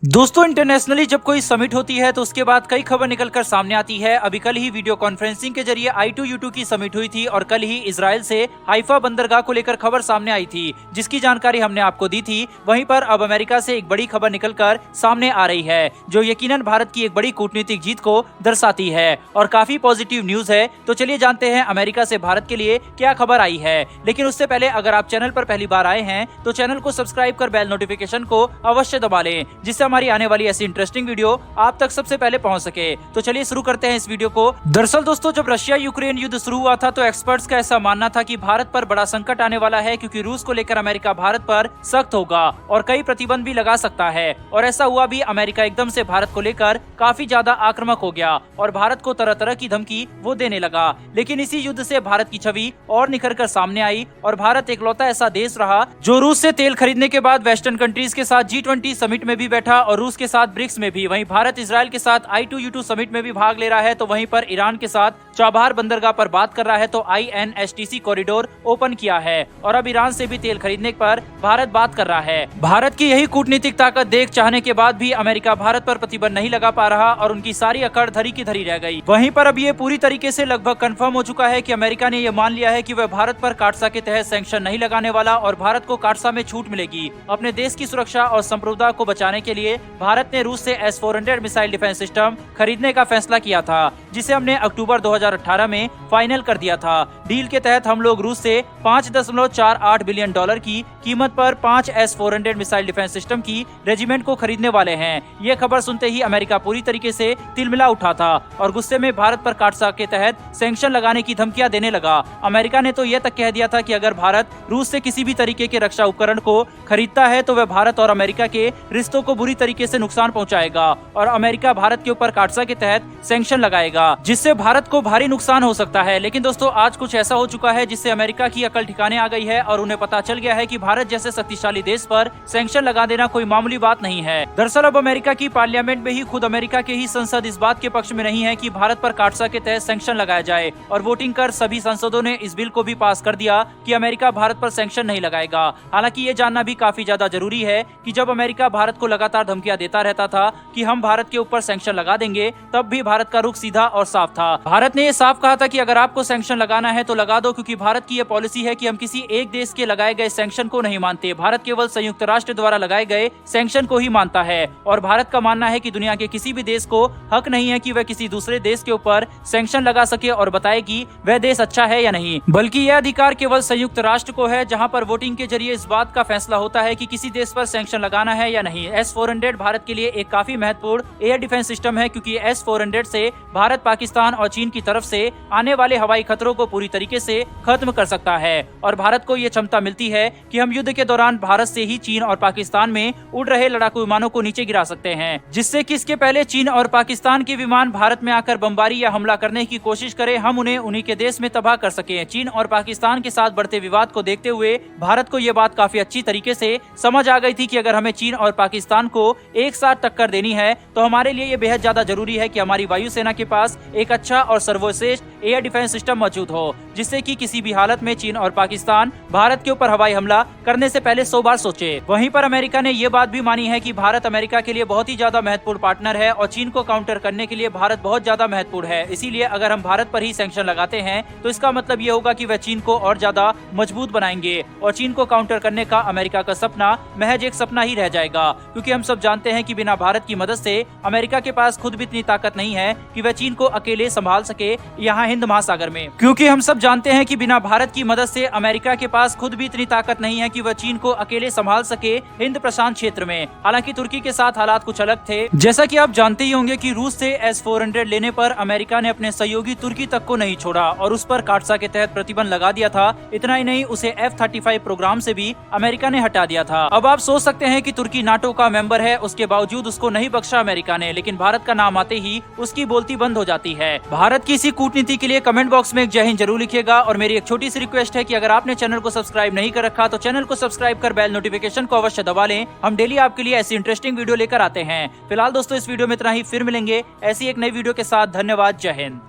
दोस्तों, इंटरनेशनली जब कोई समिट होती है तो उसके बाद कई खबर निकलकर सामने आती है। अभी कल ही वीडियो कॉन्फ्रेंसिंग के जरिए I2U2 की समिट हुई थी और कल ही इजराइल से हाइफा बंदरगाह को लेकर खबर सामने आई थी, जिसकी जानकारी हमने आपको दी थी। वहीं पर अब अमेरिका से एक बड़ी खबर निकलकर सामने आ रही है, जो यकीनन भारत की एक बड़ी कूटनीतिक जीत को दर्शाती है और काफी पॉजिटिव न्यूज है। तो चलिए जानते हैं अमेरिका से भारत के लिए क्या खबर आई है। लेकिन उससे पहले अगर आप चैनल पर पहली बार आए हैं तो चैनल को सब्सक्राइब कर बेल नोटिफिकेशन को अवश्य दबा लें, जिससे हमारी आने वाली ऐसी इंटरेस्टिंग वीडियो आप तक सबसे पहले पहुंच सके। तो चलिए शुरू करते हैं इस वीडियो को। दरअसल दोस्तों, जब रशिया यूक्रेन युद्ध शुरू हुआ था तो एक्सपर्ट्स का ऐसा मानना था कि भारत पर बड़ा संकट आने वाला है, क्योंकि रूस को लेकर अमेरिका भारत पर सख्त होगा और कई प्रतिबंध भी लगा सकता है। और ऐसा हुआ भी। अमेरिका एकदम से भारत को लेकर काफी ज्यादा आक्रामक हो गया और भारत को तरह तरह की धमकी वो देने लगा। लेकिन इसी युद्ध से भारत की छवि और निखर कर सामने आई और भारत एकलौता ऐसा देश रहा जो रूस से तेल खरीदने के बाद वेस्टर्न कंट्रीज के साथ G20 समिट में भी बैठा और रूस के साथ ब्रिक्स में भी। वहीं भारत इजराइल के साथ I2U2 समिट में भी भाग ले रहा है, तो वहीं पर ईरान के साथ चाबहार बंदरगाह पर बात कर रहा है, तो INSTC कॉरिडोर ओपन किया है और अब ईरान से भी तेल खरीदने पर भारत बात कर रहा है। भारत की यही कूटनीतिक ताकत देख चाहने के बाद भी अमेरिका भारत पर प्रतिबंध नहीं लगा पा रहा और उनकी सारी अकड़ धरी की धरी रह गई। वहीं पर अब ये पूरी तरीके से लगभग कंफर्म हो चुका है कि अमेरिका ने यह मान लिया है कि वह भारत पर काटसा के तहत सैंक्शन नहीं लगाने वाला और भारत को काटसा में छूट मिलेगी। अपने देश की सुरक्षा और संप्रभुता को बचाने के लिए भारत ने रूस से S-400 मिसाइल डिफेंस सिस्टम खरीदने का फैसला किया था, जिसे हमने अक्टूबर 2018 में फाइनल कर दिया था। डील के तहत हम लोग रूस से $5.48 बिलियन की कीमत पर 5 S-400 मिसाइल डिफेंस सिस्टम की रेजिमेंट को खरीदने वाले हैं। ये खबर सुनते ही अमेरिका पूरी तरीके से तिलमिला उठा था और गुस्से में भारत पर काटसा के तहत सैंक्शन लगाने की धमकियां देने लगा। अमेरिका ने तो यह तक कह दिया था कि अगर भारत रूस से किसी भी तरीके के रक्षा उपकरण को खरीदता है तो वह भारत और अमेरिका के रिश्तों को बुरी तरीके से नुकसान पहुंचाएगा और अमेरिका भारत के ऊपर काटसा के तहत सैंक्शन लगाएगा, जिससे भारत को भारी नुकसान हो सकता है। लेकिन दोस्तों, आज कुछ ऐसा हो चुका है जिससे अमेरिका की अकल ठिकाने आ गई है और उन्हें पता चल गया है कि भारत जैसे शक्तिशाली देश पर सैंक्शन लगा देना कोई मामूली बात नहीं है। दरअसल अब अमेरिका की पार्लियामेंट में ही खुद अमेरिका के ही संसद इस बात के पक्ष में नहीं है कि भारत पर काटसा के तहत सैंक्शन लगाया जाए और वोटिंग कर सभी सांसदों ने इस बिल को भी पास कर दिया कि अमेरिका भारत पर सैंक्शन नहीं लगाएगा। हालांकि ये जानना भी काफी ज्यादा जरूरी है कि जब अमेरिका भारत को लगातार धमकियां देता रहता था कि हम भारत के ऊपर सैंक्शन लगा देंगे, तब भी भारत का रुख सीधा और साफ था। भारत ने ये साफ कहा था कि अगर आपको सैंक्शन लगाना है तो लगा दो, क्योंकि भारत की ये पॉलिसी है कि हम किसी एक देश के लगाए गए सैंक्शन को नहीं मानते। भारत केवल संयुक्त राष्ट्र द्वारा लगाए गए सैंक्शन को ही मानता है और भारत का मानना है कि दुनिया के किसी भी देश को हक नहीं है कि वह किसी दूसरे देश के ऊपर सैंक्शन लगा सके और बताए कि वह देश अच्छा है या नहीं, बल्कि यह अधिकार केवल संयुक्त राष्ट्र को है, जहां पर वोटिंग के जरिए इस बात का फैसला होता है कि किसी देश पर सैंक्शन लगाना है या नहीं। S-400 भारत के लिए एक काफी महत्वपूर्ण एयर डिफेंस सिस्टम है, क्योंकि S-400 से भारत, पाकिस्तान और चीन की तरफ से आने वाले हवाई खतरों को पूरी तरीके से खत्म कर सकता है और भारत को ये क्षमता मिलती है कि हम युद्ध के दौरान भारत से ही चीन और पाकिस्तान में उड़ रहे लड़ाकू विमानों को नीचे गिरा सकते हैं, जिससे कि इसके पहले चीन और पाकिस्तान के विमान भारत में आकर बमबारी या हमला करने की कोशिश करे, हम उन्हें उन्हीं के देश में तबाह कर सके। चीन और पाकिस्तान के साथ बढ़ते विवाद को देखते हुए भारत को ये बात काफी अच्छी तरीके से समझ आ गई थी कि अगर हमें चीन और पाकिस्तान को एक साथ टक्कर देनी है तो हमारे लिए ये बेहद ज्यादा जरूरी है कि हमारी वायुसेना के पास एक अच्छा और सर्वश्रेष्ठ एयर डिफेंस सिस्टम मौजूद हो, जिससे कि किसी भी हालत में चीन और पाकिस्तान भारत के ऊपर हवाई हमला करने से पहले 100 बार सोचे। वहीं पर अमेरिका ने ये बात भी मानी है कि भारत अमेरिका के लिए बहुत ही ज्यादा महत्वपूर्ण पार्टनर है और चीन को काउंटर करने के लिए भारत बहुत ज्यादा महत्वपूर्ण है। इसीलिए अगर हम भारत पर ही सैंक्शन लगाते हैं तो इसका मतलब ये होगा कि वह चीन को और ज्यादा मजबूत बनाएंगे और चीन को काउंटर करने का अमेरिका का सपना महज एक सपना ही रह जाएगा, क्योंकि हम सब जानते हैं कि बिना भारत की मदद से अमेरिका के पास खुद भी इतनी ताकत नहीं है कि वह चीन को अकेले संभाल सके यहाँ हिंद महासागर में। क्योंकि हम सब जानते हैं कि बिना भारत की मदद से अमेरिका के पास खुद भी इतनी ताकत नहीं है कि वह चीन को अकेले संभाल सके हिंद प्रशांत क्षेत्र में। हालांकि तुर्की के साथ हालात कुछ अलग थे। जैसा कि आप जानते ही होंगे कि रूस से S-400 लेने पर अमेरिका ने अपने सहयोगी तुर्की तक को नहीं छोड़ा और उस पर काटसा के तहत प्रतिबंध लगा दिया था। इतना ही नहीं, उसे F-35 प्रोग्राम से भी अमेरिका ने हटा दिया था। अब आप सोच सकते हैं कि तुर्की नाटो का मेंबर है, उसके बावजूद उसको नहीं बख्शा अमेरिका ने, लेकिन भारत का नाम आते ही उसकी बोलती बंद हो जाती है। भारत की इसी कूटनीति के लिए कमेंट बॉक्स में एक जय हिंद जरूर लिखिएगा और मेरी एक छोटी सी रिक्वेस्ट है कि अगर आपने चैनल को सब्सक्राइब नहीं कर रखा तो चैनल को सब्सक्राइब कर बेल नोटिफिकेशन को अवश्य दबा लें। हम डेली आपके लिए ऐसी इंटरेस्टिंग वीडियो लेकर आते हैं। फिलहाल दोस्तों, इस वीडियो में इतना ही, फिर मिलेंगे ऐसी एक नई वीडियो के साथ। धन्यवाद, जय हिंद।